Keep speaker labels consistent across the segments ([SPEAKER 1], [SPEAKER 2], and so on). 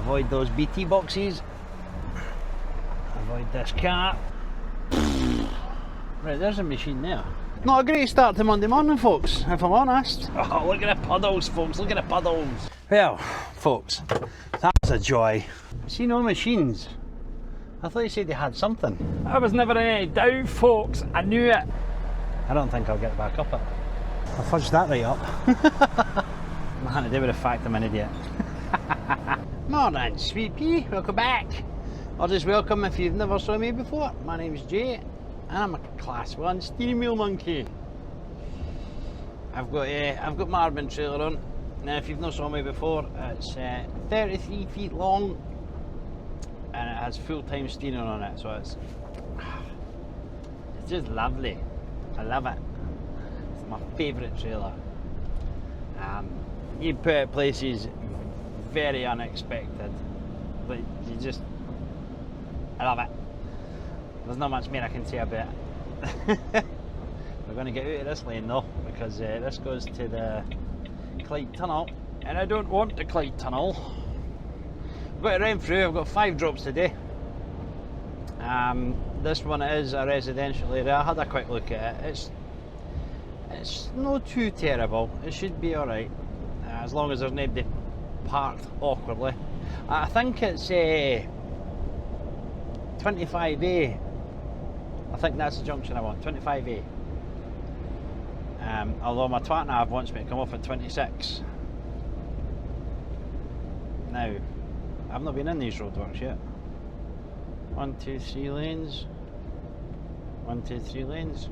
[SPEAKER 1] Avoid those BT boxes. Avoid this car. Right, there's a machine there. Not a great start to Monday morning, folks, if I'm honest. Oh, look at the puddles, folks, look at the puddles. Well, folks, that was a joy. See no machines. I thought you said they had something.
[SPEAKER 2] I was never in any doubt, folks. I knew it.
[SPEAKER 1] I don't think I'll get back up it. I fudged that right up. Nothing to do with the fact I'm an idiot. Morning, sweet pea. Welcome back. Or just welcome if you've never saw me before. My name's Jay, and I'm a Class 1 steering wheel monkey. I've got my Arbin trailer on. Now, if you've not saw me before, it's 33 feet long, and it has full-time steering on it, so it's just lovely. I love it. It's my favourite trailer. You put it places very unexpected, but you just, I love it. There's not much more I can say about it. We're going to get out of this lane though, because this goes to the Clyde Tunnel, and I don't want the Clyde Tunnel. I've got to run through. I've got 5 drops today. This one is a residential area. I had a quick look at it. It's not too terrible. It should be alright, as long as there's nobody parked awkwardly. I think it's 25A. I think that's the junction I want, 25A. Although my twat nav wants me to come off at 26. Now, I've not been in these roadworks yet. 1, 2, 3 lanes. 1, 2, 3 lanes.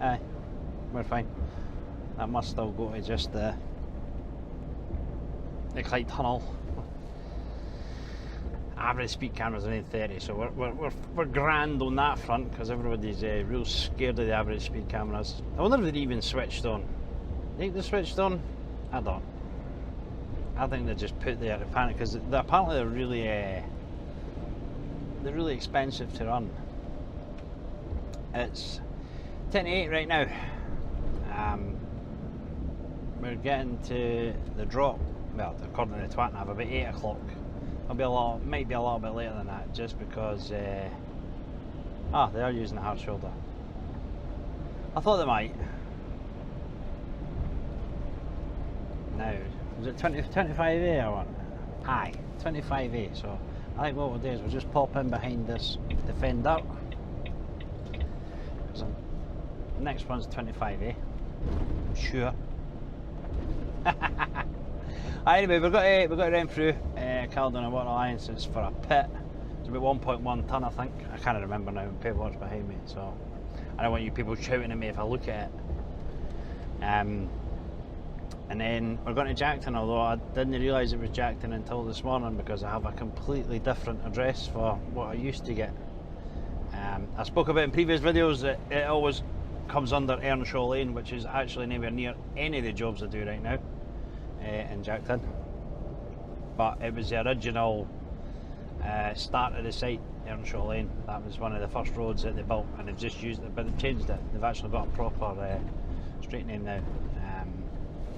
[SPEAKER 1] Aye, we're fine. That must still go to just the Clyde Tunnel. Average speed cameras are in 30, so we're grand on that front, because everybody's real scared of the average speed cameras. I wonder if they're even switched on. Think they're switched on? I don't. I think they're just put there to panic, because apparently they're really expensive to run. It's 10 to 8 right now. We're getting to the drop, well, according to the twat nav, about 8 o'clock. Might be a little bit later than that, just because they are using the hard shoulder. I thought they might. Now, was it 25A I want? Aye, 25A, so I think what we'll do is we'll just pop in behind this Defender. Next one's 25A. Sure. Anyway, we've got to run through Caledon Water Alliance. It's for a pit. It's about 1.1 tonne, I think. I can't remember now. Paperwork's behind me, so I don't want you people shouting at me if I look at it. And then we're going to Jackton, although I didn't realise it was Jackton until this morning, because I have a completely different address for what I used to get. I spoke about in previous videos that it always comes under Earnshaw Lane, which is actually nowhere near any of the jobs I do right now in Jackton. But it was the original start of the site, Earnshaw Lane. That was one of the first roads that they built, and they've just used it, but they've changed it. They've actually got a proper street name now.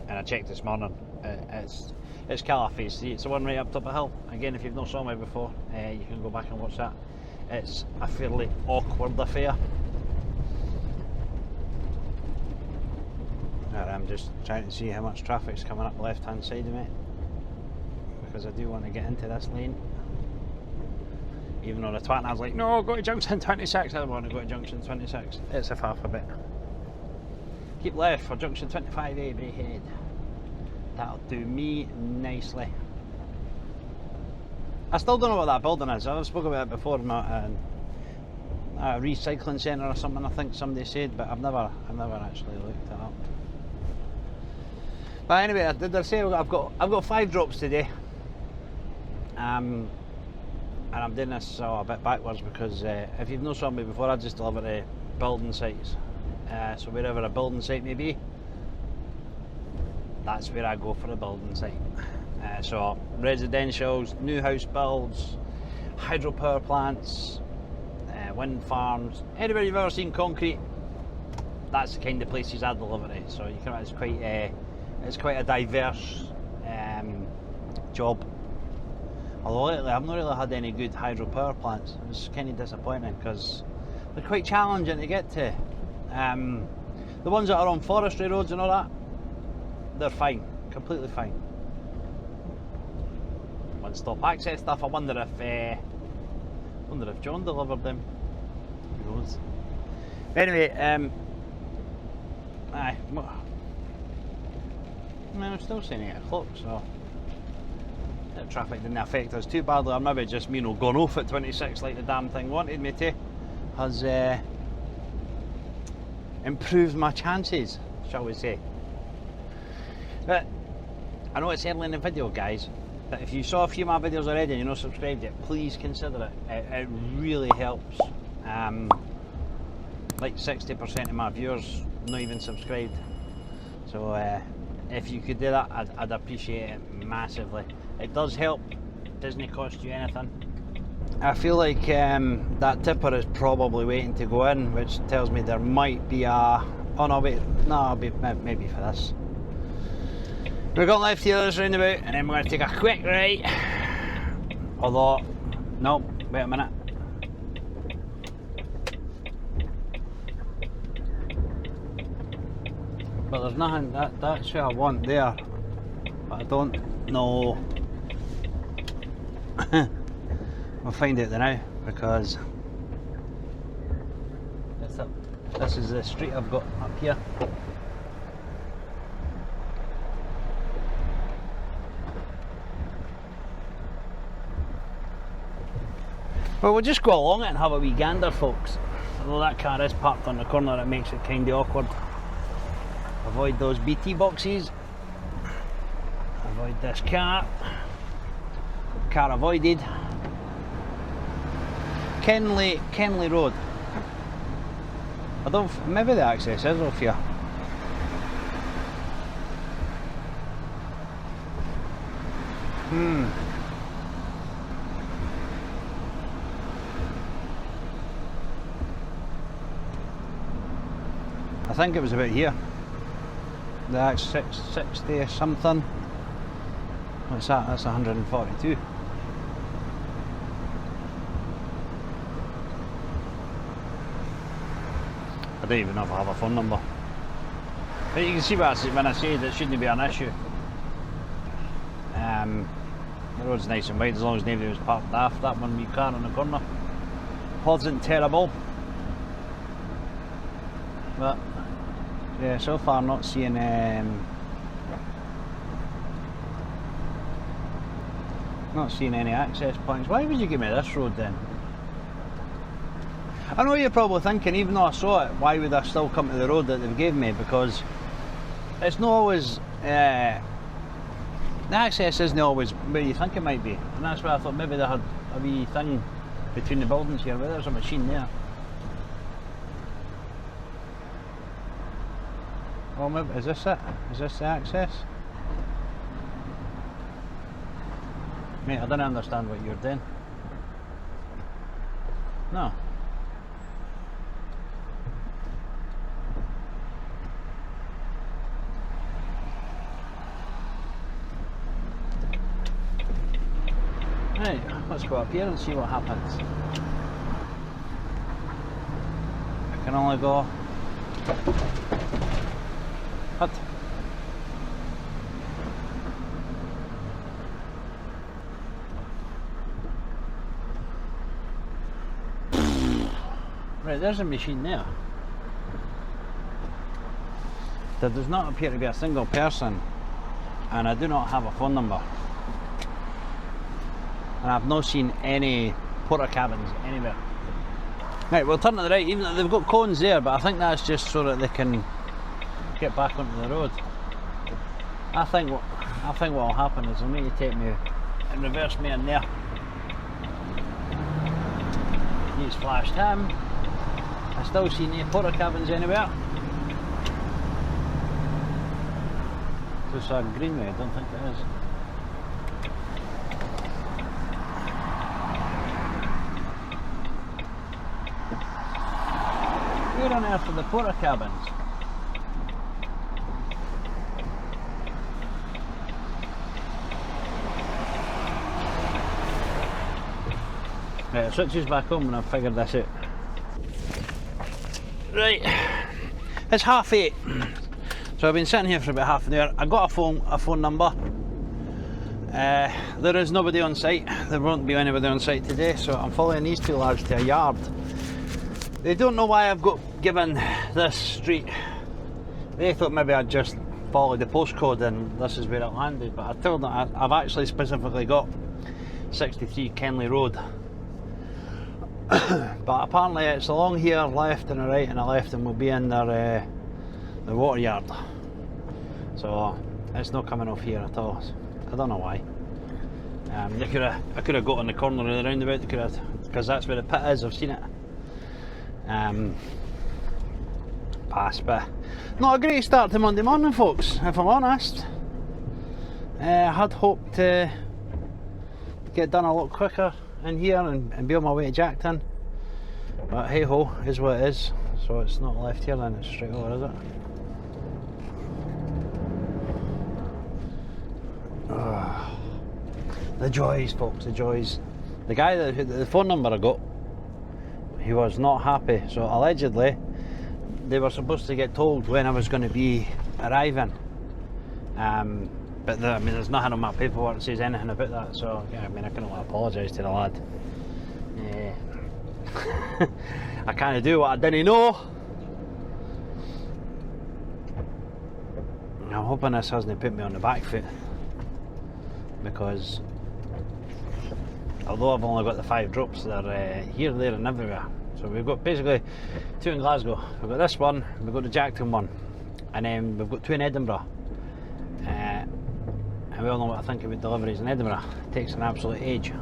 [SPEAKER 1] And I checked this morning. It's Caliphate. See, it's the one right up top of the hill. Again, if you've not saw me before, you can go back and watch that. It's a fairly awkward affair. I'm just trying to see how much traffic's coming up the left hand side of me, because I do want to get into this lane. Even though the twat nav's like, no, go to junction 26. I don't want to go to junction 26. It's a half a bit. Keep left for junction 25A, Brayhead. That'll do me nicely. I still don't know what that building is. I've spoken about it before, a recycling centre or something, I think somebody said, but I've never actually looked it up. But anyway, did I say I've got 5 drops today, and I'm doing this a bit backwards, because if you've not saw me before, I just deliver to building sites. So wherever a building site may be, that's where I go for a building site. So residentials, new house builds, hydropower plants, wind farms, anywhere you've ever seen concrete, that's the kind of places I deliver to. So you can, it's quite a diverse job. Although lately I've not really had any good hydropower plants. It's kind of disappointing because they're quite challenging to get to. The ones that are on forestry roads and all that, they're fine, completely fine. One-stop access stuff. I wonder if John delivered them. Who knows? Anyway, aye. I'm still saying 8 o'clock, so the traffic didn't affect us too badly. Or maybe just me not gone off at 26 like the damn thing wanted me to has improved my chances, shall we say. But I know it's early in the video, guys, but if you saw a few of my videos already and you're not subscribed yet, please consider it. It really helps. Like 60% of my viewers not even subscribed, so if you could do that, I'd appreciate it massively. It does help. It doesn't cost you anything. I feel like that tipper is probably waiting to go in, which tells me there might be a... Oh no, wait, no, I'll be maybe for this. We've got left here this roundabout, and then we're going to take a quick right. Although, no, wait a minute. But there's nothing, that's what I want there. But I don't know. We'll find out now, because this is the street I've got up here. Well, we'll just go along it and have a wee gander, folks. Although that car is parked on the corner, it makes it kind of awkward. Avoid those BT boxes. Avoid this car. Car avoided. Kenley Road. I don't. Maybe the access is off here. I think it was about here. That's 660 or something. What's that? That's 142. I don't even know if I have a phone number. But you can see what when I said it shouldn't be an issue. The road's nice and wide as long as nobody was parked daft. That one wee car on the corner wasn't terrible. But yeah, so far not seeing any access points. Why would you give me this road then? I know you're probably thinking, even though I saw it, why would I still come to the road that they've gave me? Because it's not always the access isn't always where you think it might be, and that's why I thought maybe they had a wee thing between the buildings here, but there's a machine there. Well, maybe, is this it? Is this the access? Mate, I don't understand what you're doing. No. Right, let's go up here and see what happens. I can only go... What? Right, there's a machine there. There does not appear to be a single person, and I do not have a phone number. And I've not seen any porter cabins anywhere. Right, we'll turn to the right, even though they've got cones there, but I think that's just so that they can get back onto the road. I think what will happen is they'll need to take me and reverse me in there. He's flashed him. I still see no porter cabins anywhere. Just a greenway, I don't think there is. Where on earth are the porter cabins? Right, I'll switch these back home when I've figured this out. Right, it's 8:30. So I've been sitting here for about half an hour. I got a phone number. There is nobody on site. There won't be anybody on site today, so I'm following these two lads to a yard. They don't know why I've got given this street. They thought maybe I'd just follow the postcode and this is where it landed, but I told them I've actually specifically got 63 Kenley Road. But apparently it's along here, left and a right and a left, and we'll be in their the water yard. So it's not coming off here at all. I don't know why. I could have got on the corner of the roundabout, because that's where the pit is. I've seen it. Pass, but not a great start to Monday morning, folks, if I'm honest. I had hoped to get done a lot quicker in here and be on my way to Jackton, but hey ho, is what it is. So it's not left here then, it's straight over, is it? The joys, folks, the joys. The guy the phone number I got, he was not happy. So allegedly they were supposed to get told when I was going to be arriving, but I mean, there's nothing on my paperwork that says anything about that. So yeah, I mean, I can only apologise to the lad. I can't do what I didn't know. I'm hoping this hasn't put me on the back foot, because although I've only got the 5 drops, they're here, there and everywhere. So we've got basically 2 in Glasgow. We've got this one, we've got the Jackton one, and then we've got 2 in Edinburgh. And we all know what I think about deliveries in Edinburgh. It takes an absolute age.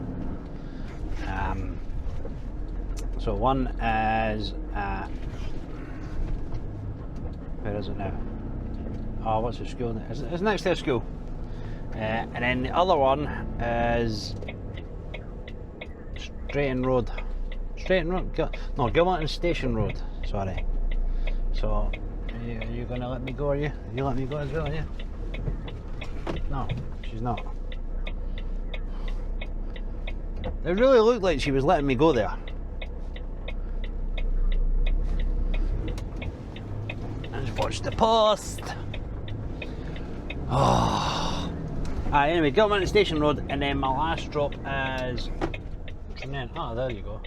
[SPEAKER 1] So one is where is it now? Oh, what's the school? It's next to a school. And then the other one is Straighton Road. No, Gilmartin Station Road, sorry. So, are you going to let me go, are you? You let me go as well, are you? No, she's not. It really looked like she was letting me go there. Let's watch the post. Oh. Anyway, Gilmartin Station Road, and then my last drop is... Oh, there you go.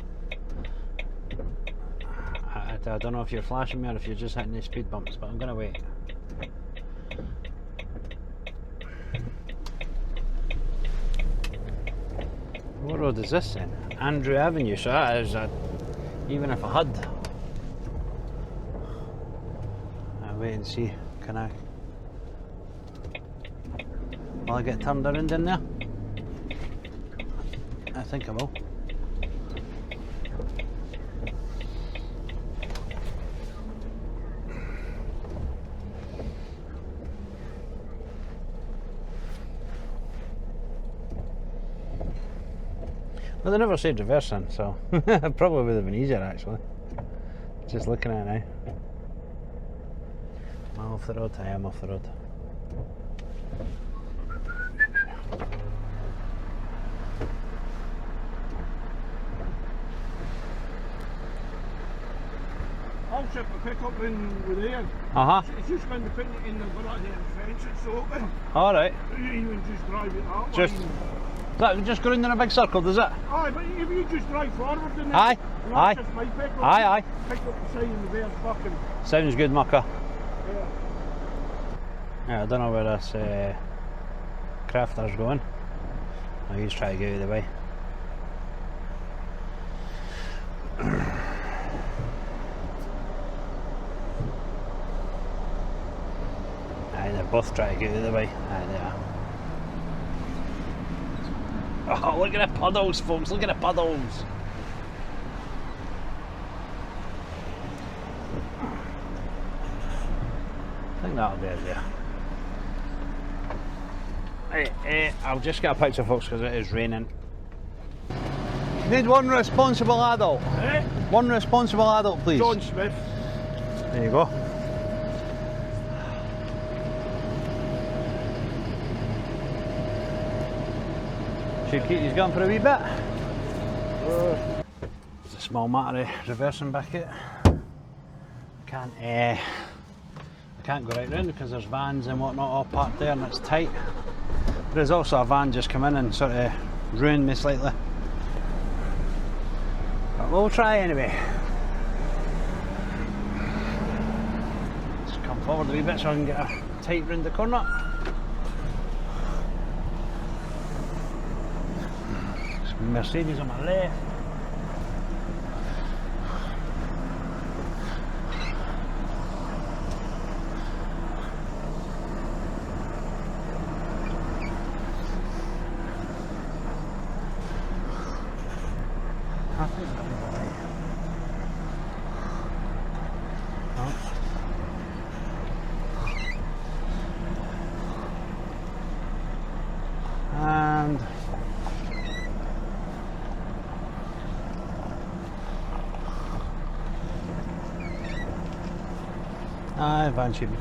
[SPEAKER 1] I don't know if you're flashing me or if you're just hitting the speed bumps, but I'm going to wait. What road is this then? Andrew Avenue, so that is even if I had. I'll wait and see. Will I get turned around in there? I think I will. Well, they never said reversing, so it probably would have been easier actually. Just looking at it now. Am I off the road? I am off the road.
[SPEAKER 3] I'll ship the pickup in with Ian. It's just when they put it in the garage and fence, it's open.
[SPEAKER 1] Alright.
[SPEAKER 3] You even just drive it out.
[SPEAKER 1] That just go in a big circle, does it?
[SPEAKER 3] Aye, but if you just drive forward then...
[SPEAKER 1] Aye, aye.
[SPEAKER 3] Just my pickup.
[SPEAKER 1] Aye.
[SPEAKER 3] Pick up the sign and the bear's fucking...
[SPEAKER 1] Sounds good, mucker.
[SPEAKER 3] Yeah.
[SPEAKER 1] Yeah, I don't know where this crafter's going. Oh, he's trying to get out of the way. Aye, they're both trying to get out of the way. Aye, they are. Oh, look at the puddles, folks, look at the puddles. I think that'll be it there. Hey, I'll just get a picture, folks, because it is raining. Need one responsible adult.
[SPEAKER 3] Eh?
[SPEAKER 1] One responsible adult, please.
[SPEAKER 3] John Smith.
[SPEAKER 1] There you go. Should keep these going for a wee bit. It's a small matter of reversing back it. I can't go right round because there's vans and whatnot all parked there and it's tight. There's also a van just come in and sort of ruined me slightly. But we'll try anyway. Just come forward a wee bit so I can get a tight round the corner. Mercedes on my left. I think that'll be alright. And van should be.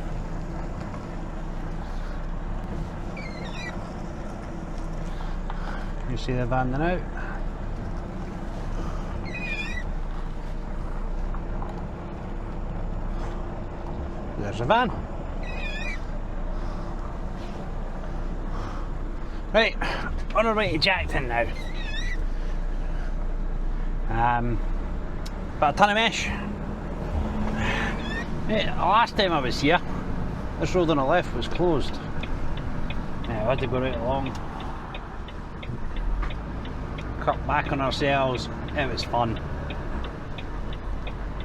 [SPEAKER 1] You see the van then out. There's a van. Right, on our way to Jackton now. About a ton of mesh. Last time I was here, this road on the left was closed. I had to go right along. Cut back on ourselves, it was fun.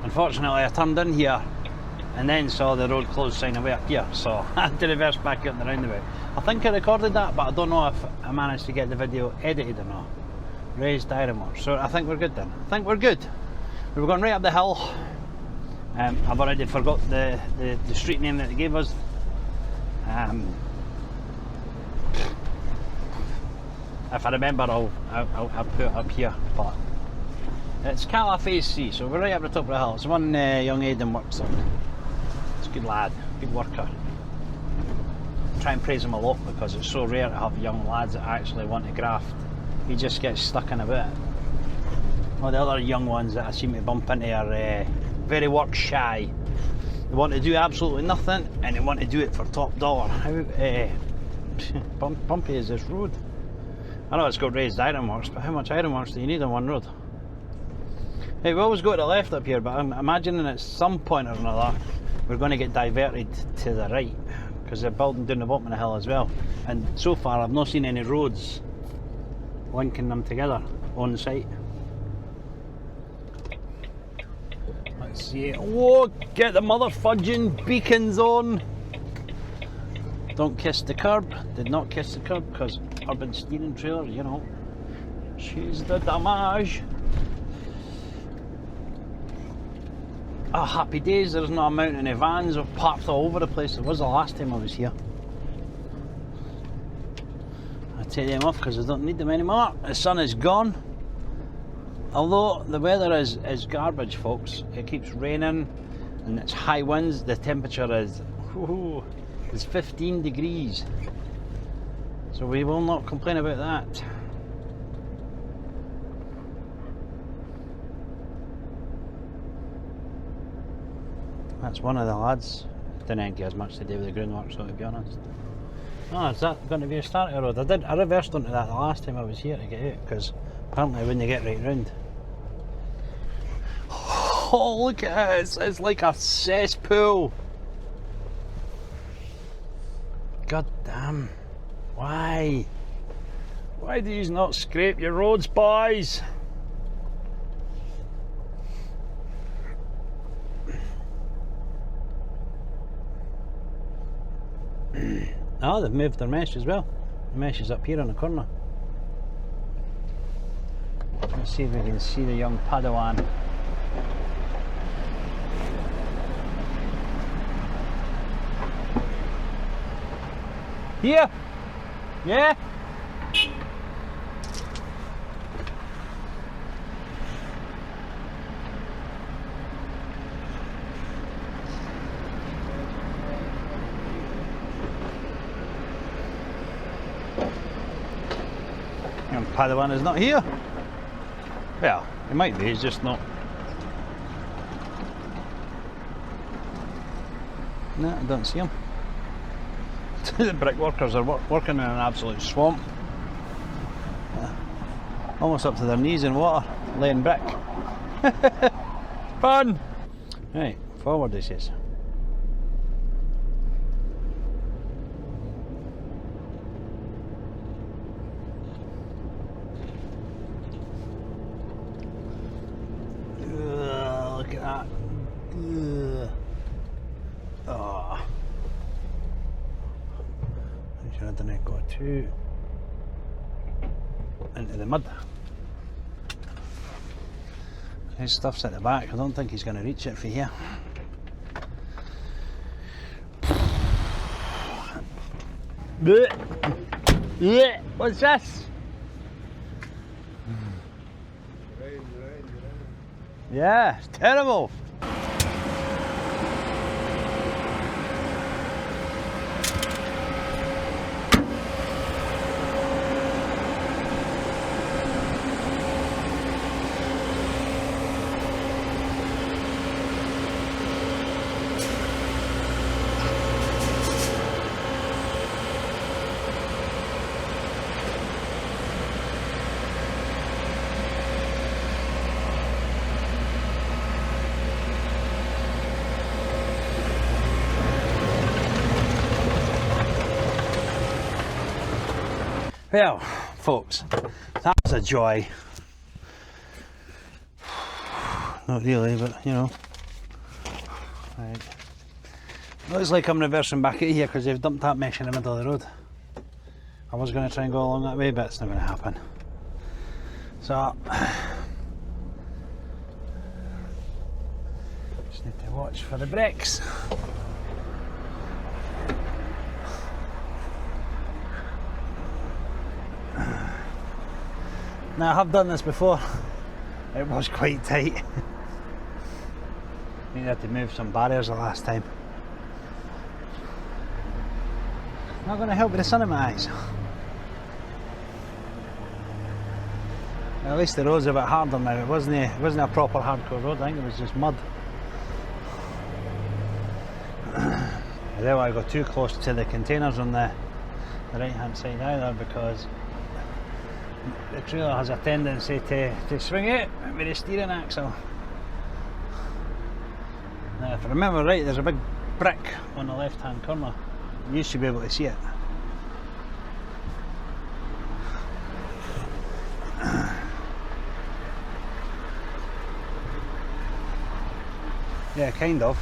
[SPEAKER 1] Unfortunately I turned in here and then saw the road closed sign away up here, so I had to reverse back out in the roundabout. I think I recorded that, but I don't know if I managed to get the video edited or not. Raised ironworks, so I think we're good then. I think we're good. We were going right up the hill. I've already forgot the street name that they gave us. If I remember, I'll put it up here. But it's Cala Phase 3, so we're right up the top of the hill. It's one young Aidan works on. It's a good lad, good worker. I try and praise him a lot because it's so rare to have young lads that actually want to graft. He just gets stuck in a bit. Well, the other young ones that I seem to bump into are very work shy. They want to do absolutely nothing and they want to do it for top dollar. How bumpy is this road? I know it's got raised ironworks, but how much ironworks do you need on one road? Hey, we always go to the left up here, but I'm imagining at some point or another we're going to get diverted to the right because they're building down the bottom of the hill as well. And so far I've not seen any roads linking them together on site. Let's see. Whoa, get the mother fudging beacons on. Don't kiss the curb. Did not kiss the curb because urban steering trailer, you know. She's the damage. Oh, happy days. There's not a mountain of vans parked all over the place. It was the last time I was here. I take them off because I don't need them anymore. The sun is gone. Although the weather is garbage, folks. It keeps raining and it's high winds. The temperature is 15 degrees. So we will not complain about that. That's one of the lads. Didn't get as much to do with the groundwork, so to be honest. Oh, is that going to be a starter road? I reversed onto that the last time I was here to get out because apparently I wouldn't get right round. Oh, look at it! It's like a cesspool. God damn! Why? Why do you not scrape your roads, boys? Oh, they've moved their mesh as well. The mesh is up here on the corner. Let's see if we can see the young Padawan. Here! Yeah? Young Padawan is not here. Well, he might be, he's just not. No, I don't see him. The brickworkers are working in an absolute swamp. Almost up to their knees in water, laying brick. Fun! Right, forward he says. Look at that. Oh. I should have done it, go too into the mud. His stuff's at the back, I don't think he's going to reach it for here. What's this?
[SPEAKER 3] Rain.
[SPEAKER 1] Yeah, it's terrible. Well, folks, that was a joy. Not really, but you know. Right. Looks like I'm reversing back at here because they've dumped that mesh in the middle of the road. I was going to try and go along that way, but it's not going to happen. So, just need to watch for the brakes. Now, I have done this before. It was quite tight. I think I had to move some barriers the last time. Not going to help with the sun in my eyes. At least the road's a bit harder now. It wasn't a proper hardcore road. I think it was just mud. I don't want to go too close to the containers on the right hand side either, because the trailer has a tendency to swing out with the steering axle. Now, if I remember right, there's a big brick on the left hand corner. You should be able to see it. Yeah, kind of.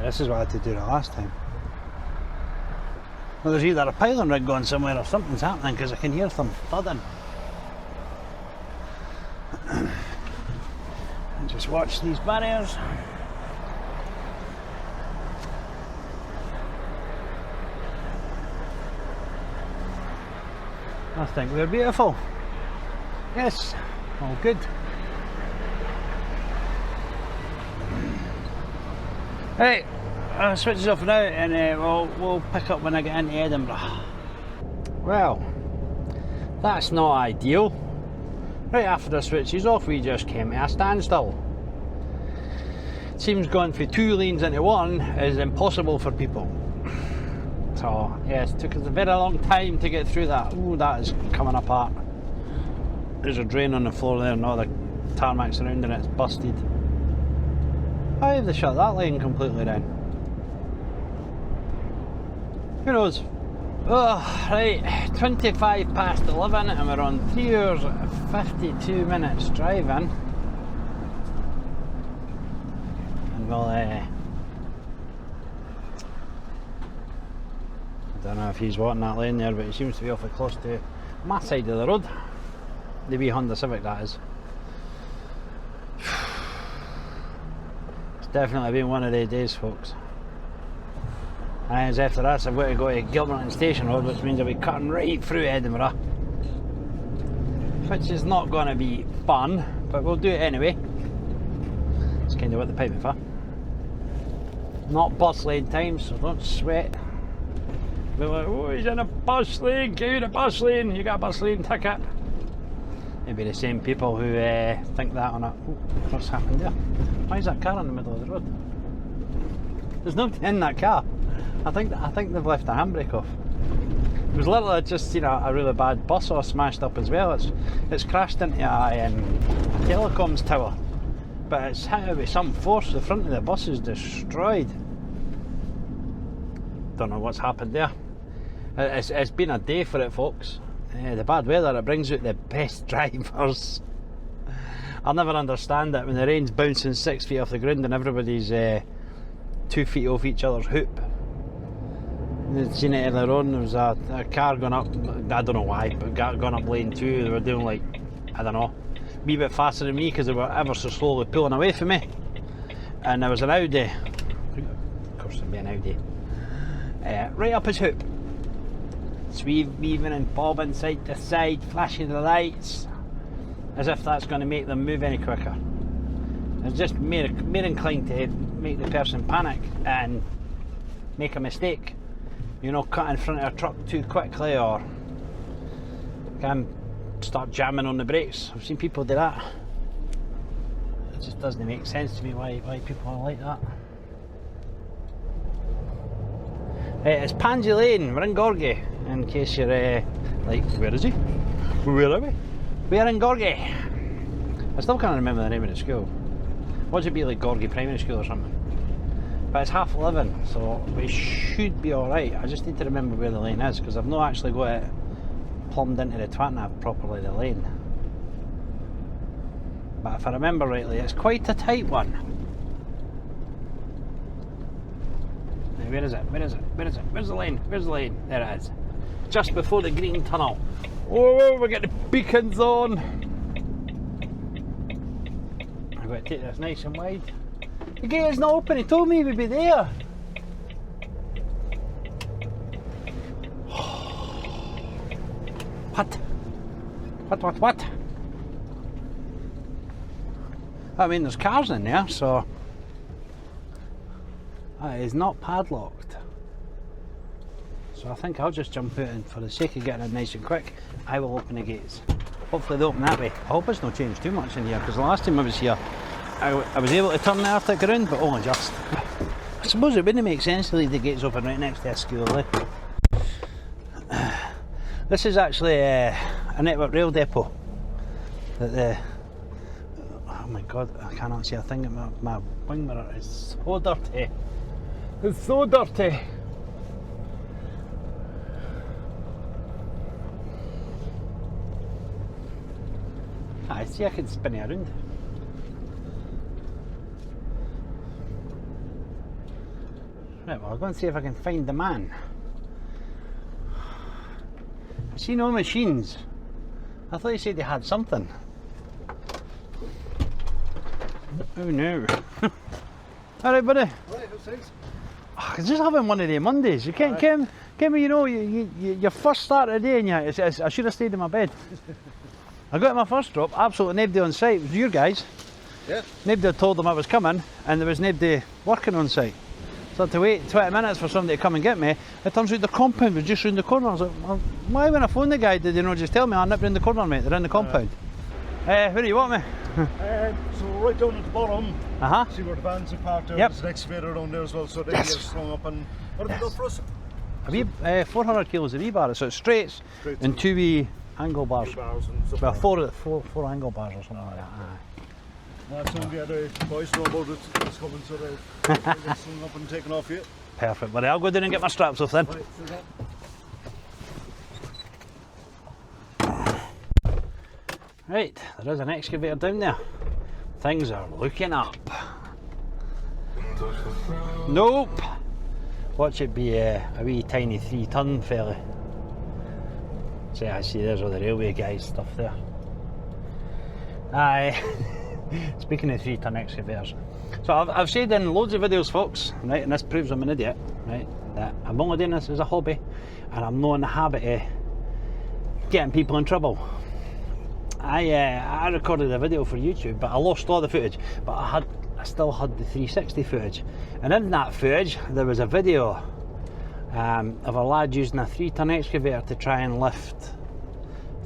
[SPEAKER 1] This is what I had to do the last time. Well, there's either a piling rig going somewhere or something's happening, because I can hear them thudding. And just watch these barriers. I think we're beautiful. Yes, all good. Right, I'll switch this off now, and we'll pick up when I get into Edinburgh. Well, that's not ideal. Right after the switch is off, we just came to a standstill. It seems going from 2 lanes into 1 is impossible for people. So, yes, it took us a very long time to get through that. Ooh, that is coming apart. There's a drain on the floor there, and all the tarmac's around, and it's busted. Why have they shut that lane completely down? Who knows? Oh, right, 25 past 11 and we're on 3 hours 52 minutes driving. And we'll, I don't know if he's wanting that lane there, but he seems to be awfully close to my side of the road. The wee Honda Civic, that is. Definitely been one of those days, folks. And after that, I've got to go to Gilmerton Station Road, which means I'll be cutting right through Edinburgh, which is not going to be fun, but we'll do it anyway. That's kind of what they pay me for. Not bus lane time, so don't sweat. They're like, oh, he's in a bus lane, get in a bus lane, you got a bus lane ticket. Maybe the same people who think that on a... Oh, what's happened there? Why is that car in the middle of the road? There's nobody in that car. I think they've left the handbrake off. It was literally just, you know, a really bad bus all smashed up as well. It's crashed into a telecoms tower, but it's hit it with some force. The front of the bus is destroyed. Don't know what's happened there. It's been a day for it, folks. The bad weather, it brings out the best drivers. I'll never understand it when the rain's bouncing 6 feet off the ground and everybody's 2 feet off each other's hoop. They'd seen it earlier on. There was a car going up, I don't know why, but going up lane 2. They were doing like, I don't know, a wee bit faster than me because they were ever so slowly pulling away from me. And there was an Audi, of course there'd be an Audi, right up his hoop. Weaving and bobbing side to side, flashing the lights, as if that's going to make them move any quicker. It's just more inclined to make the person panic and make a mistake. You know, cut in front of a truck too quickly, or can start jamming on the brakes. I've seen people do that. It just doesn't make sense to me why people are like that. It's Pansy Lane, we're in Gorgie, in case you're like, where is he? Where are we? We're in Gorgie. I still can't remember the name of the school. What would it be, like Gorgie Primary School or something? But it's 11:30, so we should be alright. I just need to remember where the lane is, because I've not actually got it plumbed into the twat-nav properly, the lane. But if I remember rightly, it's quite a tight one. Now, where is it? Where is it? Where is it? Where's the lane? Where's the lane? There it is. Just before the green tunnel. Oh, we're getting the beacons on. I've got to take this nice and wide. The gate is not open, he told me he would be there. What? What? I mean, there's cars in there, so it is not padlocked. So I think I'll just jump out, and for the sake of getting it nice and quick, I will open the gates. Hopefully they open that way. I hope it's not changed too much in here, because the last time I was here, I was able to turn the Arctic around, but only just. I suppose it wouldn't make sense to leave the gates open right next to a school, eh? This is actually a Network Rail depot. Oh my god, I cannot see a thing. My wing mirror is so dirty. It's so dirty. I see I can spin it around. Right, well, I'll go and see if I can find the man. I see no machines. I thought you said they had something. Oh no. Alright, buddy.
[SPEAKER 3] Right, how's things?
[SPEAKER 1] Oh, I'm just having one of them Mondays. You can't come, you know, your first start of the day, and I should have stayed in my bed. I got my first drop, absolutely nobody on site. It was your guys.
[SPEAKER 3] Yeah.
[SPEAKER 1] Nobody had told them I was coming, and there was nobody working on site. So I had to wait 20 minutes for somebody to come and get me. It turns out the compound was just round the corner. I was like, well, why when I phoned the guy did they not just tell me, I'll nip round the corner, mate, they're in the compound. Where do you want me?
[SPEAKER 3] So right down at the bottom, see where the vans are parked there, there's an excavator around there as well, so they get strung up. And what have you got for us?
[SPEAKER 1] A wee, 400 kilos of rebar, so it's straights and 2 wee angle bars. Well, four angle bars or something like that.
[SPEAKER 3] That's on the other boys know about it, it's coming, so they'll get strung up and taken off here.
[SPEAKER 1] Perfect, buddy. I'll go down and get my straps off then. Right, there is an excavator down there. Things are looking up. Nope. Watch it be a wee tiny 3-ton fella. See, I see there's all the railway guys stuff there. Aye. Speaking of 3-ton excavators. So I've said in loads of videos, folks, right, and this proves I'm an idiot, right, that I'm only doing this as a hobby and I'm not in the habit of getting people in trouble. I recorded a video for YouTube, but I lost all the footage. But I I still had the 360 footage, and in that footage there was a video of a lad using a 3-ton excavator to try and lift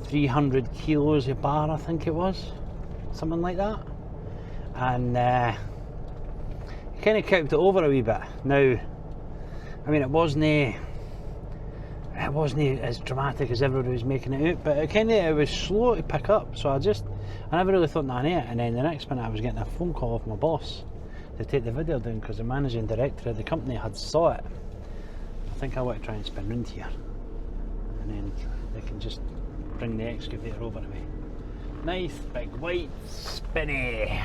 [SPEAKER 1] 300 kilos of bar, I think it was, something like that, and he kind of kicked it over a wee bit. Now, I mean, it wasn't as dramatic as everybody was making it out, but it was slow to pick up, so I never really thought nothing of it. And then the next minute I was getting a phone call off my boss to take the video down because the managing director of the company had saw it. I think I want to try and spin round here, and then they can just bring the excavator over to me. Nice big white spinny.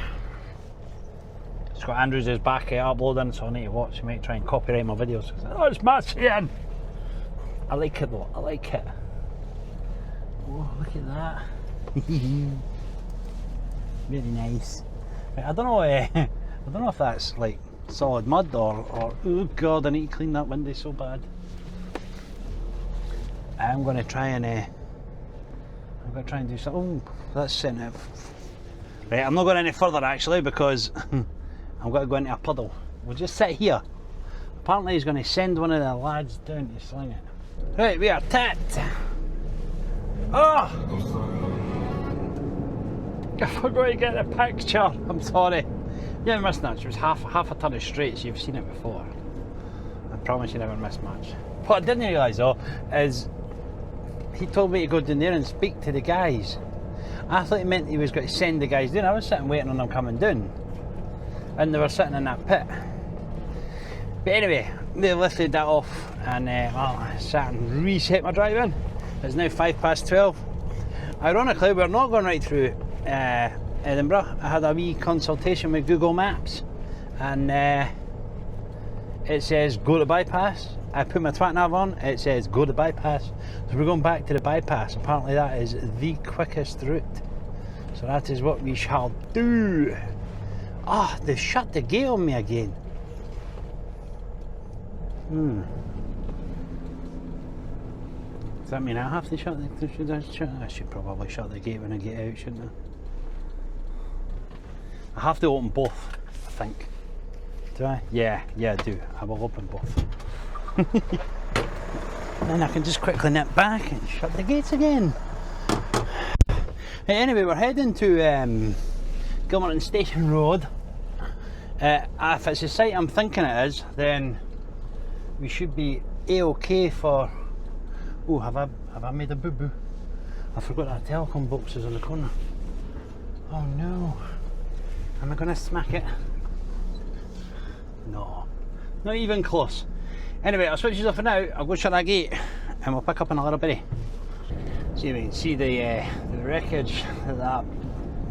[SPEAKER 1] Scott Andrews is back uploading, so I need to watch. He might try and copyright my videos. Oh, it's my saying. I like it though, I like it. Oh, look at that. Very nice. Right, I don't know if that's like solid mud or oh god, I need to clean that window so bad. I'm gonna try and do something. Oh, that's sent it. Right, I'm not going any further actually because I'm going to go into a puddle. We'll just sit here. Apparently he's going to send one of the lads down to sling it. Right, we are tapped. Oh! I forgot to get the picture. I'm sorry. You never missed that. It was half a ton of straights. You've seen it before. I promise you never missed much. What I didn't realise though is he told me to go down there and speak to the guys. I thought he meant he was going to send the guys down. I was sitting waiting on them coming down, and they were sitting in that pit. But anyway, they lifted that off, and well, I sat and reset my driving. It's now 12:05. Ironically, we're not going right through Edinburgh. I had a wee consultation with Google Maps, and it says go to bypass. I put my twat nav on, it says go to bypass. So we're going back to the bypass. Apparently that is the quickest route. So that is what we shall do. Ah, they've shut the gate on me again. Does that mean I have to shut the I should probably shut the gate when I get out, shouldn't I? I have to open both, I think. Do I? Yeah, I do. I will open both. Then I can just quickly nip back and shut the gates again. Anyway, we're heading to Gilmerton Station Road. If it's the site I'm thinking it is, then we should be A-OK for... Oh, have I made a boo-boo? I forgot that telecom box is on the corner. Oh no. Am I going to smack it? No. Not even close. Anyway, I'll switch it off for now. I'll go shut that gate and we'll pick up in a little bit. See if we can see the wreckage of that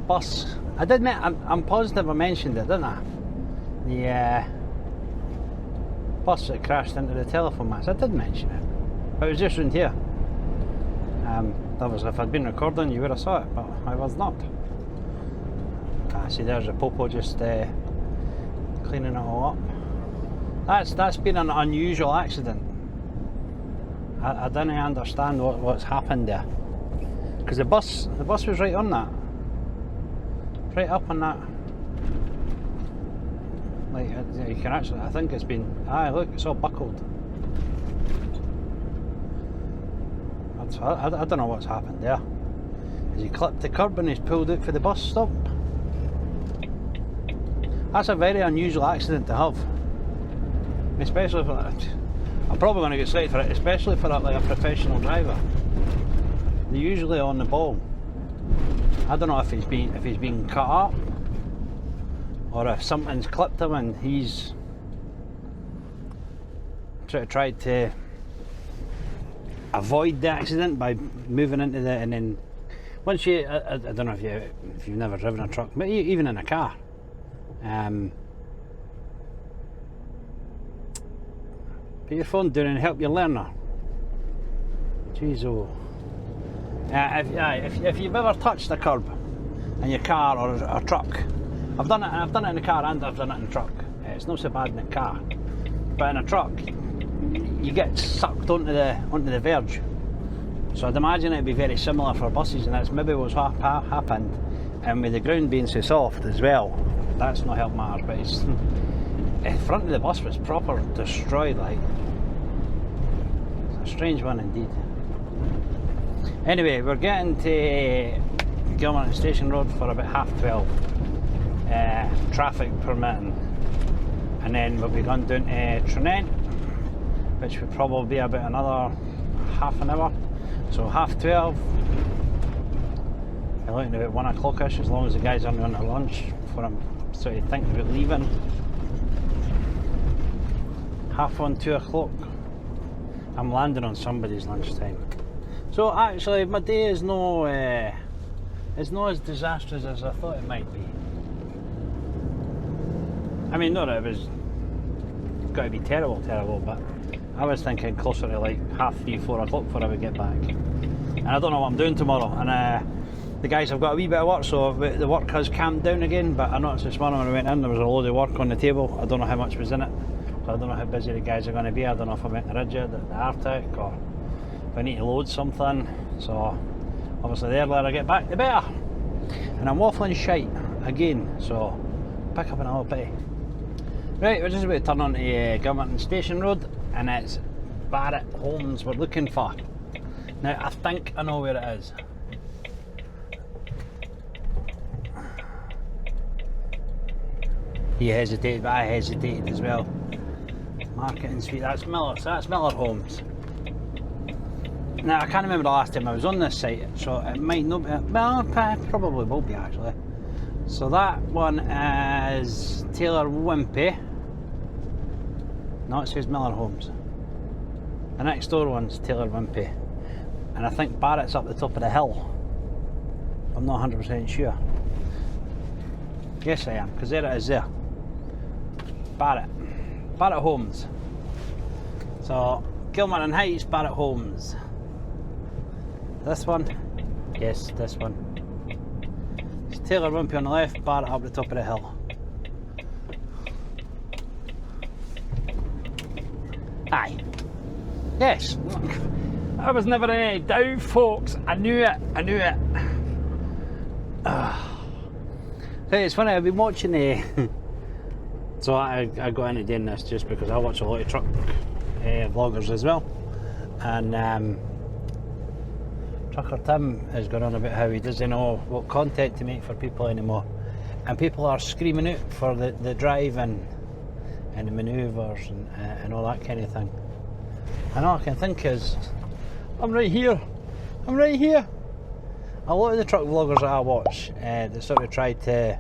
[SPEAKER 1] bus. I did admit, I'm positive I mentioned it, didn't I? The bus that crashed into the telephone mast. I did mention it, but it was just round here. Obviously, if I'd been recording, you would have saw it, but I was not. See, there's a popo just cleaning it all up. That's been an unusual accident. I don't understand what's happened there, because the bus was right on that, right up on that. Like you can actually, I think it's been. Look, it's all buckled. I don't know what's happened there. Has he clipped the curb and he's pulled out for the bus stop? That's a very unusual accident to have. Especially for that. I'm probably going to get slated for it, especially for like a professional driver. They're usually on the ball. I don't know if he's been cut up, or if something's clipped him and he's tried to avoid the accident by moving into the, and then once you, I don't know if you've never driven a truck, but even in a car, put your phone down and help your learner. Jeez, oh. If you've ever touched a curb in your car or a truck, I've done it in a car and I've done it in a truck. It's not so bad in a car, but in a truck, you get sucked onto the verge. So I'd imagine it'd be very similar for buses, and that's maybe what's happened. And with the ground being so soft as well, that's not helped matters, but it's the front of the bus was proper destroyed, like. It's a strange one indeed. Anyway, we're getting to Gilmartin Station Road for about 12:30, traffic permitting, and then we'll be going down to Tranent, which would probably be about another half an hour. So 12:30, I'm looking about 1 o'clock-ish, as long as the guys aren't on their lunch before I'm sort of thinking about leaving. 1:30, 2 o'clock, I'm landing on somebody's lunchtime. So actually my day is no it's not as disastrous as I thought it might be. I mean, not that it was got to be terrible, but I was thinking closer to like 3:30, 4 o'clock before I would get back. And I don't know what I'm doing tomorrow, and the guys have got a wee bit of work, so the work has calmed down again, but I noticed this morning when I went in there was a load of work on the table. I don't know how much was in it, so I don't know how busy the guys are going to be. I don't know if I'm at the Rigid, the Arctic, or if I need to load something. So obviously the earlier I get back the better. And I'm waffling shite again, so pick up an little bit. Right, we're just about to turn on to Gilmartin Station Road, and it's Barrett Homes we're looking for. Now I think I know where it is. He hesitated, but I hesitated as well. Marketing Suite, that's Miller, so that's Miller Homes. Now I can't remember the last time I was on this site, so it might not be, well, probably will be actually. So that one is Taylor Wimpey. No, it says Miller Homes. The next door one's Taylor Wimpey. And I think Barrett's up the top of the hill. I'm not 100% sure. Yes I am, because there it is there. Barrett Homes. So Gilmartin Heights, Barrett Homes. This one? Yes, this one. It's Taylor Wimpey on the left, Barrett up the top of the hill. Aye. Yes.
[SPEAKER 2] I was never in any doubt, folks. I knew it.
[SPEAKER 1] Hey, it's funny, I've been watching so I got into doing this just because I watch a lot of truck vloggers as well, and Trucker Tim has gone on about how he doesn't know what content to make for people anymore, and people are screaming out for the drive and the manoeuvres and all that kind of thing. And all I can think is, I'm right here. A lot of the truck vloggers that I watch, they sort of try to,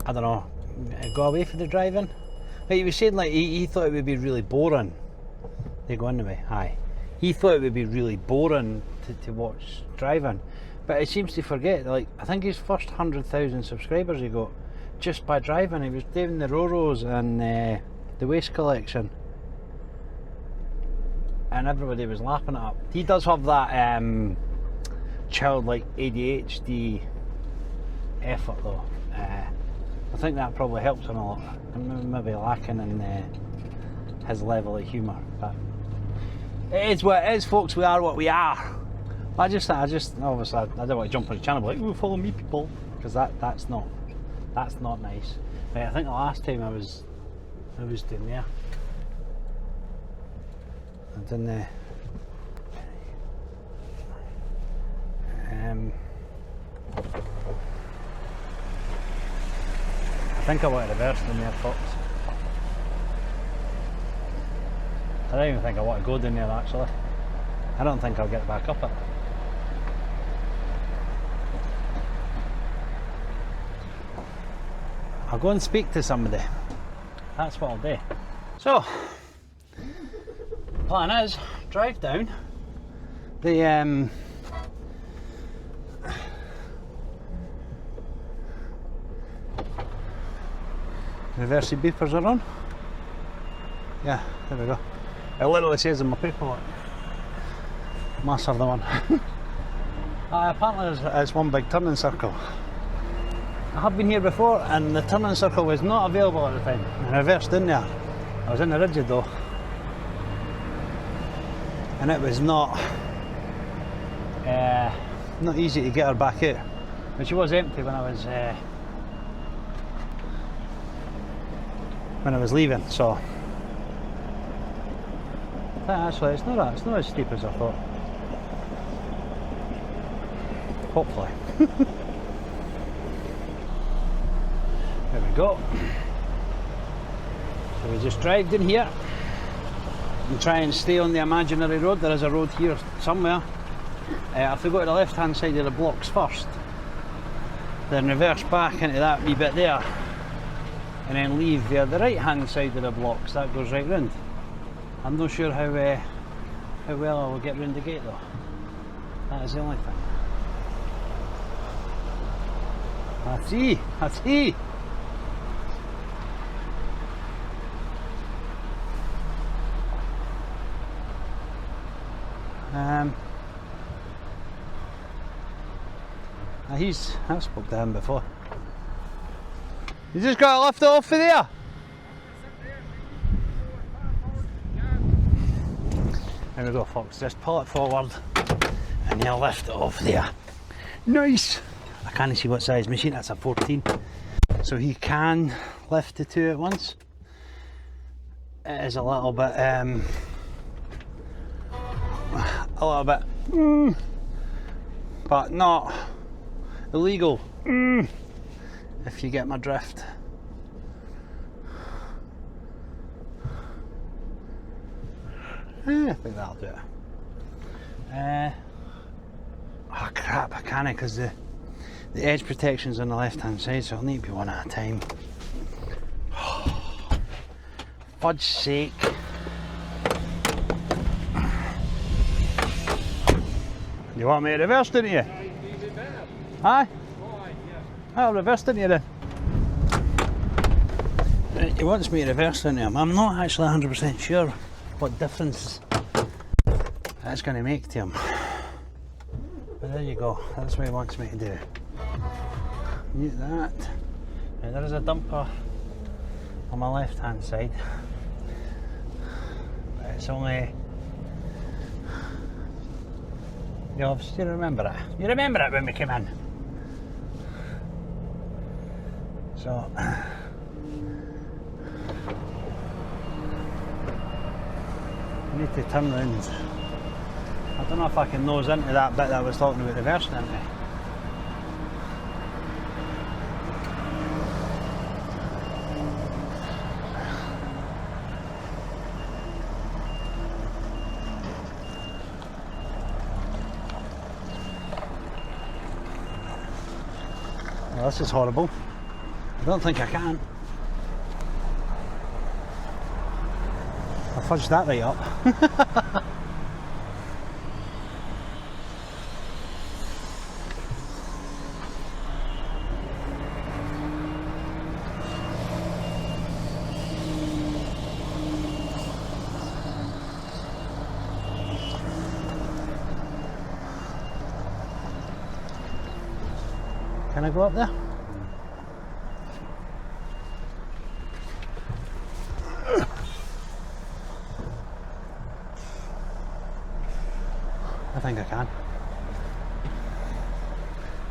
[SPEAKER 1] I don't know, go away from the driving. Like he was saying, like he thought it would be really boring. They go into me, aye. He thought it would be really boring to watch driving, but he seems to forget. Like I think his first 100,000 subscribers he got just by driving. He was doing the Roros and the waste collection, and everybody was lapping it up. He does have that childlike ADHD effort though. I think that probably helps him a lot. I'm maybe lacking in his level of humour, but it is what it is, folks. We are what we are. I just obviously I don't want to jump on the channel like, oh, follow me, people, because that's not nice. But I think the last time I was doing there. I done the I think I want to reverse in there, folks. I don't even think I want to go down there actually. I don't think I'll get back up it. I'll go and speak to somebody. That's what I'll do. So, plan is drive down the reverse beepers are on. Yeah, there we go. It literally says in my paperwork. Master the one. Apparently it's one big turning circle. I have been here before and the turning circle was not available at the time. I reversed in there. I was in the Rigid though. And it was not easy to get her back out. But she was empty when I was when I was leaving, so actually it's not as steep as I thought. Hopefully. There we go. So we just drive in here and try and stay on the imaginary road. There is a road here somewhere. If we go to the left hand side of the blocks first, then reverse back into that wee bit there, and then leave via the right hand side of the blocks, that goes right round. I'm not sure how well I will get round the gate though. That is the only thing. I see. I've spoke to him before. You just got to lift it off of there. There we go, folks. Just pull it forward and you'll lift it off there. Nice. I can't see what size machine. That's a 14. So he can lift the two at once. It is a little bit, but not illegal. If you get my drift. I think that'll do it. Oh crap, I can't, because the edge protection's on the left hand side, so I'll need to be one at a time. Fudge sake. You want me to reverse, didn't you? Aye? I'll reverse, didn't you then? He wants me to reverse into him. I'm not actually 100% sure what difference that's going to make to him. But there you go, that's what he wants me to do. Mute that. Now there is a dumper on my left hand side. But it's only... You obviously remember it. You remember it when we came in. So... I need to turn round. I don't know if I can nose into that bit that I was talking about reversing into. Well, this is horrible. I don't think I can. I fudged that right up. Can I go up there? I think I can.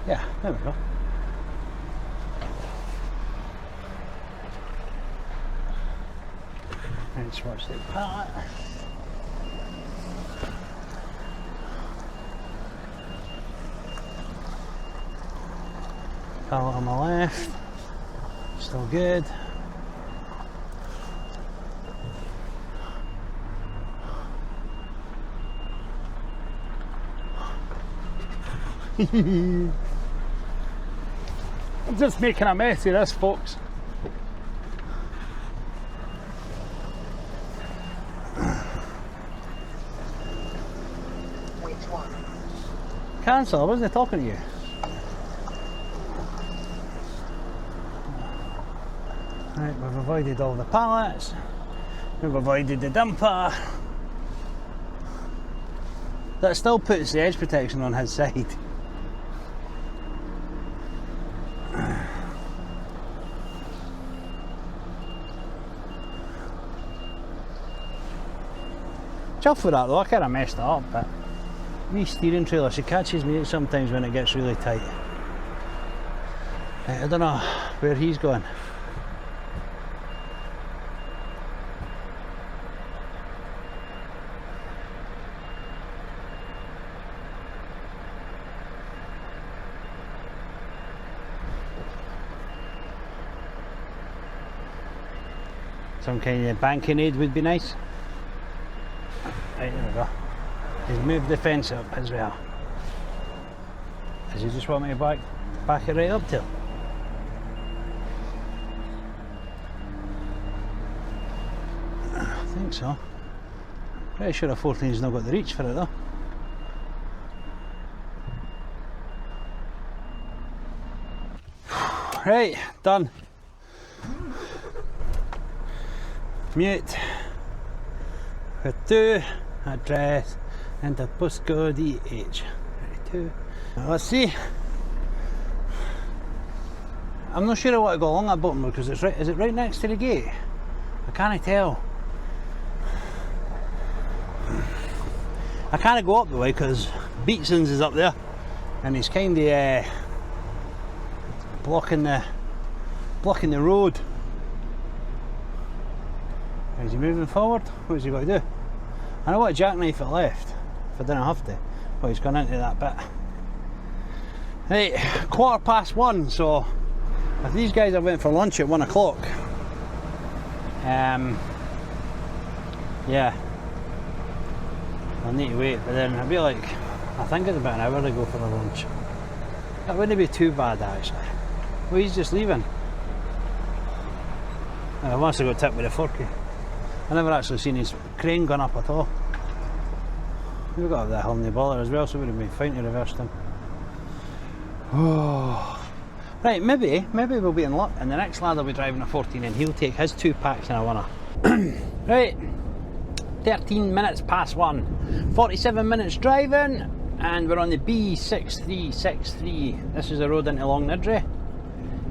[SPEAKER 1] Yeah, there we go. Let's watch the pallet. Pallet on my left. Still good.
[SPEAKER 2] I'm just making a mess of this, folks.
[SPEAKER 4] Which one?
[SPEAKER 1] Cancel, I wasn't talking to you. Right, we've avoided all the pallets. We've avoided the dumper. That still puts the edge protection on his side. Chuff with that though, I kind of messed it up, but me steering trailer, she catches me out sometimes when it gets really tight. I don't know where he's going. Some kind of banking aid would be nice. Right, there we go. He's moved the fence up as well. Does he just want me to back it right up to him? I think so. Pretty sure a 14's not got the reach for it though. Right, done. Mute. For 2, address, and the postcode EH. 2. Now let's see. I'm not sure I want to go along that bottom road because it's right. Is it right next to the gate? I can't tell. I can't go up the way because Beatson's is up there, and he's kind of blocking the road. Is he moving forward? What has he got to do? I know what jackknife it left if I didn't have to, but he's gone into that bit. Right, 1:15, so if these guys have went for lunch at 1 o'clock, yeah, I'll need to wait, but then I'll be like, I think it's about an hour to go for the lunch. That wouldn't be too bad actually. Well, he's just leaving. I must have got tipped with a forky. I never actually seen his crane gone up at all. We've got that hill in the baller as well, so it would have been fine to reverse them. Oh. Right, maybe we'll be in luck, and the next lad will be driving a 14 and he'll take his 2 packs and a winner. Right, 13 minutes past 1, 47 minutes driving, and we're on the B6363. This is a road into Long Nidri.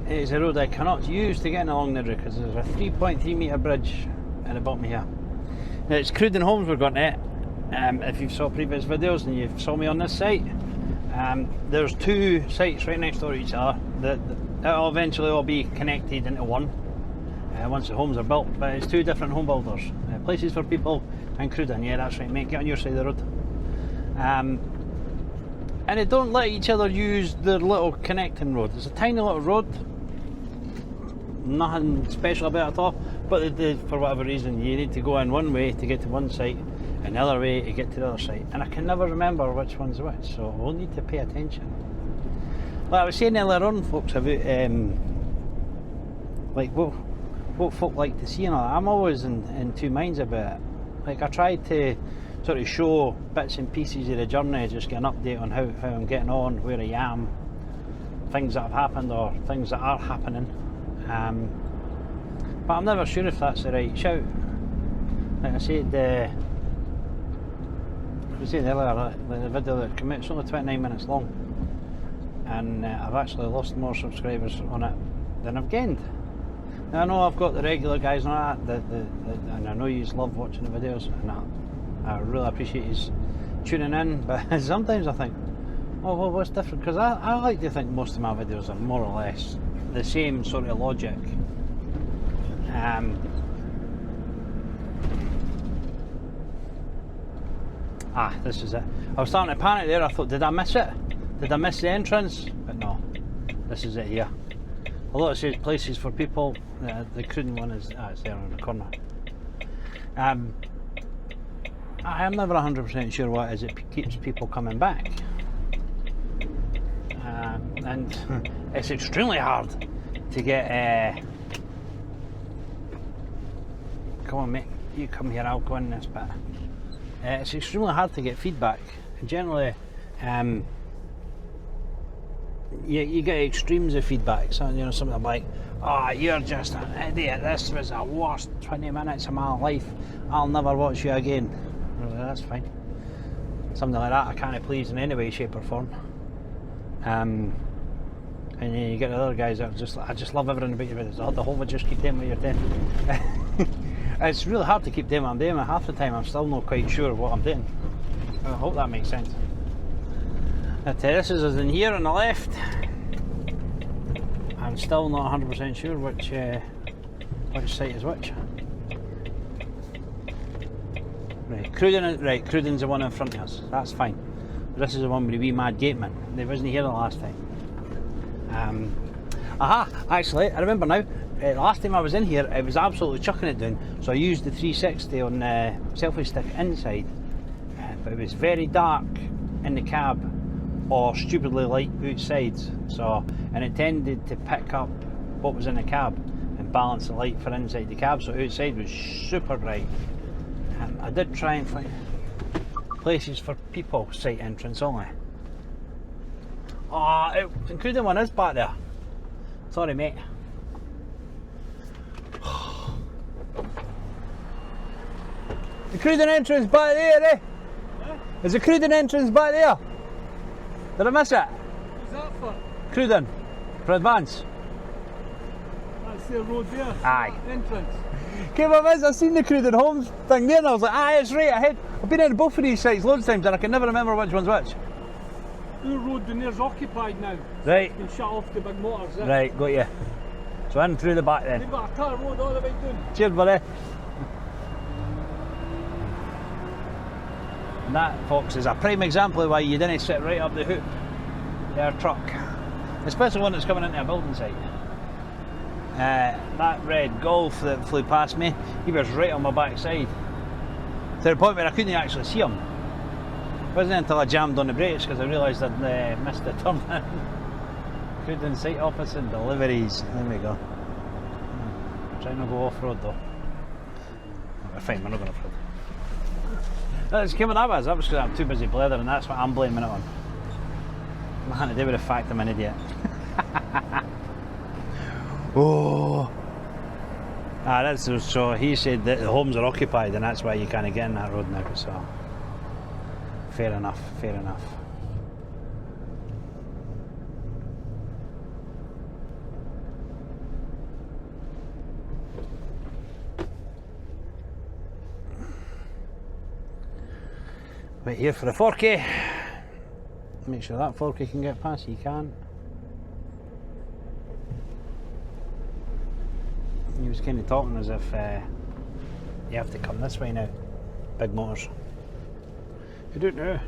[SPEAKER 1] It is a road I cannot use to get into Long Nidri because there's a 3.3 metre bridge at the bottom here. Now it's Cruden Homes we're going to. If you've saw previous videos and you saw me on this site, there's 2 sites right next door to each other. It'll eventually all be connected into one once the homes are built, but it's 2 different home builders. Places for People and Cruden. Yeah, that's right mate, get on your side of the road. And they don't let each other use their little connecting road. It's a tiny little road, nothing special about it at all, but for whatever reason you need to go in one way to get to one site and the other way to get to the other site, and I can never remember which one's which, so we'll need to pay attention. Like I was saying earlier on, folks, about like what folk like to see and all that. I'm always in 2 minds about it. Like I try to sort of show bits and pieces of the journey, just get an update on how I'm getting on, where I am, things that have happened or things that are happening. But I'm never sure if that's the right shout. Like I said earlier, the video that came out, it's only 29 minutes long, and I've actually lost more subscribers on it than I've gained. Now I know I've got the regular guys and all that, and I know you love watching the videos, and I really appreciate you tuning in, but sometimes I think, oh well, what's different? Because I like to think most of my videos are more or less the same sort of logic. This is it. I was starting to panic there. I thought, did I miss it? Did I miss the entrance? But no, this is it here. Although it says Places for People, the Cruden one is it's there on the corner. I am never 100% sure what it is that keeps people coming back, and it's extremely hard to get. Come on, mate, you come here. I'll go in this bit. It's extremely hard to get feedback. Generally, you get extremes of feedback. So you know, something like, "Oh, you're just an idiot. This was the worst 20 minutes of my life. I'll never watch you again." Well, that's fine. Something like that I can't please in any way, shape or form. And then you get the other guys that are just like, I just love everything about your videos. The whole would just keep doing what you're doing. It's really hard to keep doing what I'm doing, and half the time I'm still not quite sure what I'm doing. I hope that makes sense. The terraces is in here on the left. I'm still not 100% sure which site is which. Right, Cruden's the one in front of us. That's fine. This is the one with the wee mad gateman. They wasn't here the last time. Actually, I remember now. Last time I was in here, it was absolutely chucking it down. So I used the 360 on selfie stick inside, but it was very dark in the cab, or stupidly light outside. So, and it tended to pick up what was in the cab and balance the light for inside the cab. So outside was super bright. I did try and find places for people site entrance only. Oh, including one is back there. Sorry, mate. The cruising entrance back there, eh? Huh? Is the cruising entrance back there? Did I miss it?
[SPEAKER 2] What's that for?
[SPEAKER 1] Cruising. For advance.
[SPEAKER 2] That's the road there.
[SPEAKER 1] Aye.
[SPEAKER 2] Entrance.
[SPEAKER 1] Came up as I seen the cruising home thing there and I was like, aye, it's right ahead. I've been in both of these sites loads of times and I can never remember which one's which.
[SPEAKER 2] The road down there's occupied now.
[SPEAKER 1] Right.
[SPEAKER 2] You can shut off the big motors. Eh?
[SPEAKER 1] Right, got you. So in through the back then.
[SPEAKER 2] They've got a car road all the way down.
[SPEAKER 1] Cheers, buddy. And that, folks, is a prime example of why you didn't sit right up the hoop your truck, especially one that's coming into a building site. That red Golf that flew past me, he was right on my backside, to the point where I couldn't actually see him. It wasn't until I jammed on the brakes because I realised I'd missed the turn in. Cruising site office and deliveries. There we go. Trying to go off-road though. We're fine, we're not going off-road. It's came that was because I'm too busy blethering, and that's what I'm blaming it on. Nothing to do with the fact I'm an idiot. Oh. That's so he said that the homes are occupied and that's why you can't get in that road now, so fair enough, fair enough. Wait here for the 4K. Make sure that 4K can get past, you can. He was kind of talking as if you have to come this way now. Big motors. I don't know.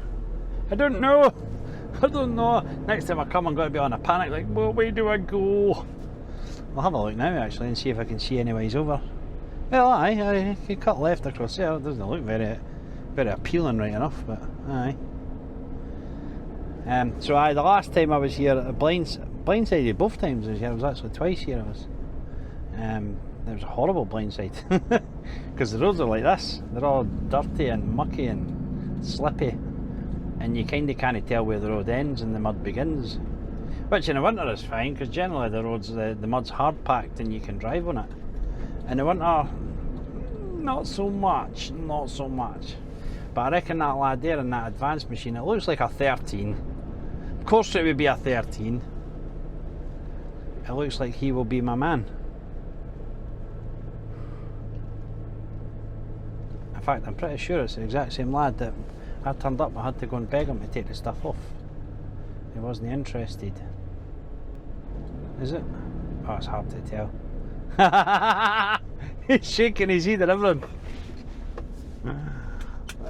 [SPEAKER 1] I don't know. I don't know. Next time I come, I'm going to be on a panic like, what way do I go? I'll have a look now actually and see if I can see any ways over. Well, I can cut left across there. It doesn't look very appealing right enough, but aye. So the last time I was here, blindsided both times I was here. I was actually twice here. I was. There was a horrible blindside because the roads are like this. They're all dirty and mucky and slippy, and you kind of can't tell where the road ends and the mud begins. Which in the winter is fine because generally the roads, the mud's hard packed and you can drive on it. In the winter, not so much. But I reckon that lad there in that advanced machine, it looks like a 13. Of course it would be a 13. It looks like he will be my man. In fact, I'm pretty sure it's the exact same lad that I turned up. I had to go and beg him to take the stuff off. He wasn't interested. Is it? Oh, it's hard to tell. He's shaking his head and everything.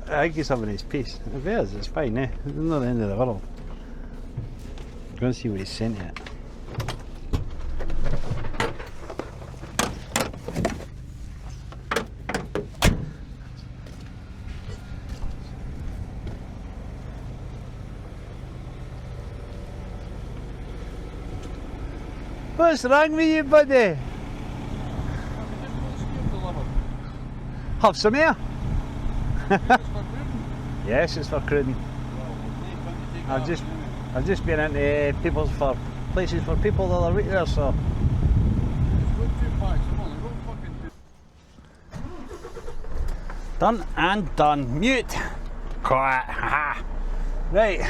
[SPEAKER 1] I think he's having his peace. If he is, it's fine, eh? It's not the end of the world. Go and see what he's sent yet. What's wrong with you, buddy? Have some here? Yes, it's for cruding. I've just been into places for people the other week there, so. Done and done. Mute. Quiet. Haha. Right.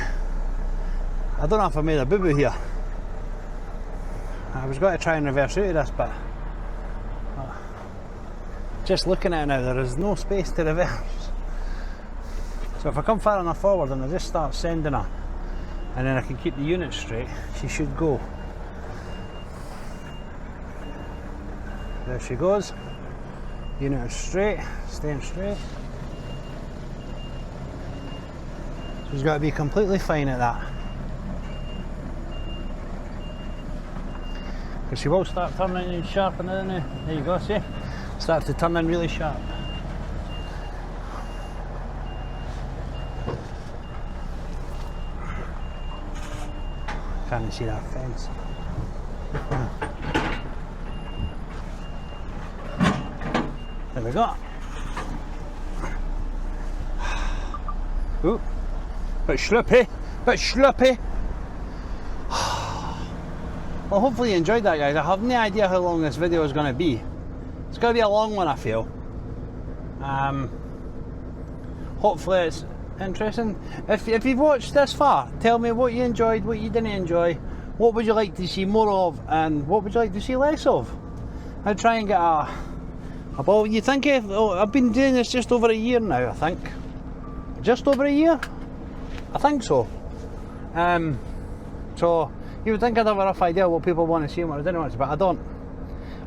[SPEAKER 1] I don't know if I made a boo-boo here. I was going to try and reverse out of this, but just looking at it now, there is no space to reverse. So if I come far enough forward and I just start sending her, and then I can keep the unit straight, she should go. There she goes. Unit is straight, staying straight. She's got to be completely fine at that. Because she will start turning in sharp and then there you go, see? Start to turn in really sharp. Can't see that fence. There we go. Ooh, bit sloppy, bit sloppy. Well, hopefully you enjoyed that, guys. I have no idea how long this video is going to be. It's going to be a long one, I feel. Hopefully it's interesting. If you've watched this far, tell me what you enjoyed, what you didn't enjoy, what would you like to see more of, and what would you like to see less of. I'll try and get well, you think I've been doing this just over a year now, I think. Just over a year? I think so. So you would think I'd have a rough idea what people want to see and what I didn't want to see, but I don't.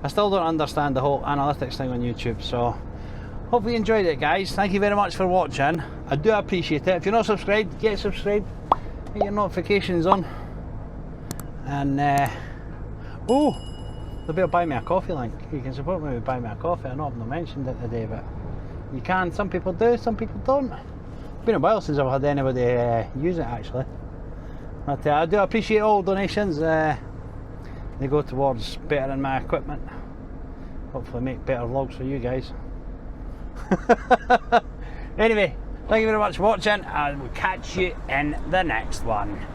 [SPEAKER 1] I still don't understand the whole analytics thing on YouTube, so hopefully you enjoyed it, guys. Thank you very much for watching. I do appreciate it. If you're not subscribed, get subscribed, get your notifications on, and oh, they'll be able to buy me a coffee link. You can support me with buy me a coffee. I know I've not mentioned it today, but you can. Some people do, some people don't. It's been a while since I've had anybody use it actually. But I do appreciate all donations. They go towards bettering my equipment. Hopefully make better vlogs for you guys. Anyway, thank you very much for watching, and we'll catch you in the next one.